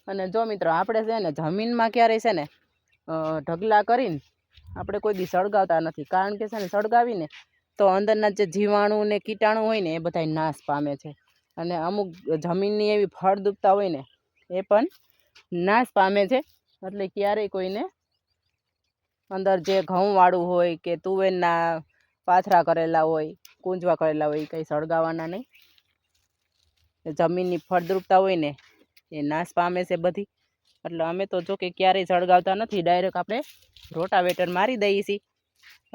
અને જો મિત્રો આપણે છે ને જમીનમાં ક્યારેય છે ને ઢગલા કરીને આપણે કોઈ દી સળગાવતા નથી, કારણ કે છે ને સળગાવીને તો અંદરના જે જીવાણુ ને કીટાણુ હોય ને એ બધા નાશ પામે છે, અને અમુક જમીનની એવી ફળદ્રુપતા હોય ને એ પણ નાશ પામે છે. એટલે ક્યારેય કોઈને અંદર જે ઘઉંવાળું હોય કે તુવેરના પાથરા કરેલા હોય, કૂંજવા કરેલા હોય, એ કંઈ સળગાવવાના નહીં. જમીનની ફળદ્રુપતા હોય ને એ નાશ પામે છે બધી. એટલે અમે તો જો કે ક્યારેય સળગાવતા નથી, ડાયરેક્ટ આપણે રોટાવેટર મારી દઈએ છીએ.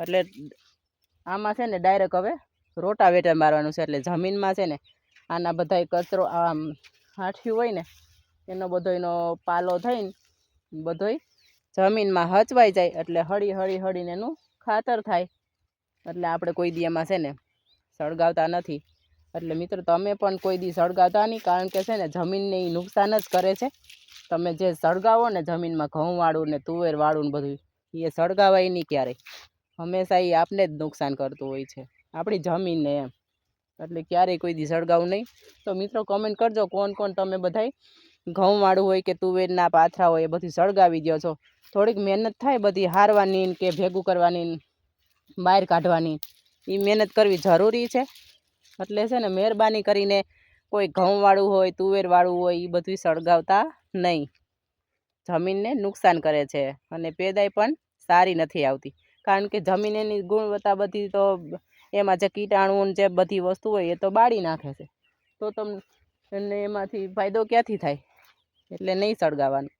એટલે આમાં છે ને ડાયરેક્ટ હવે રોટાવેટર મારવાનું છે, એટલે જમીનમાં છે ને આના બધા કચરો આમ હાઠિયું હોય ને એનો બધોયનો પાલો થઈને બધોય જમીનમાં હચવાઈ જાય, એટલે હળીને એનું ખાતર થાય. એટલે આપણે કોઈ દી એમાં છે ને સળગાવતા નથી. એટલે મિત્રો તમે પણ કોઈ દી સળગાવતા નહીં, કારણ કે છે ને જમીનને એ નુકસાન જ કરે છે. તમે જે સળગાવો ને જમીનમાં ઘઉંવાળું ને તુવેરવાળું ને બધું, એ સળગાવાય નહીં ક્યારેય. હંમેશા એ આપને જ નુકસાન કરતું હોય છે, આપણી જમીનને એમ. એટલે ક્યારેય કોઈ દી સળગાવું નહીં. તો મિત્રો કમેન્ટ કરજો કોણ તમે બધાય ઘઉંવાળું હોય કે તુવેરના પાથરા હોય એ બધું સળગાવી દો છો. થોડીક મહેનત થાય બધી હારવાની કે ભેગું કરવાની, બહાર કાઢવાની, એ મહેનત કરવી જરૂરી છે. એટલે છે ને મહેરબાની કરીને કોઈ ઘઉંવાળું હોય તુવેરવાળું હોય એ બધું સળગાવતા નહીં. જમીનને નુકસાન કરે છે અને પેદાય પણ સારી નથી આવતી, કારણ કે જમીન એની ગુણવત્તા બધી તો એમાં જે કીટાણુ જે બધી વસ્તુ હોય એ તો બાળી નાખે છે, તો તમને એમાંથી ફાયદો ક્યાંથી થાય? એટલે નહીં સળગાવવાનું.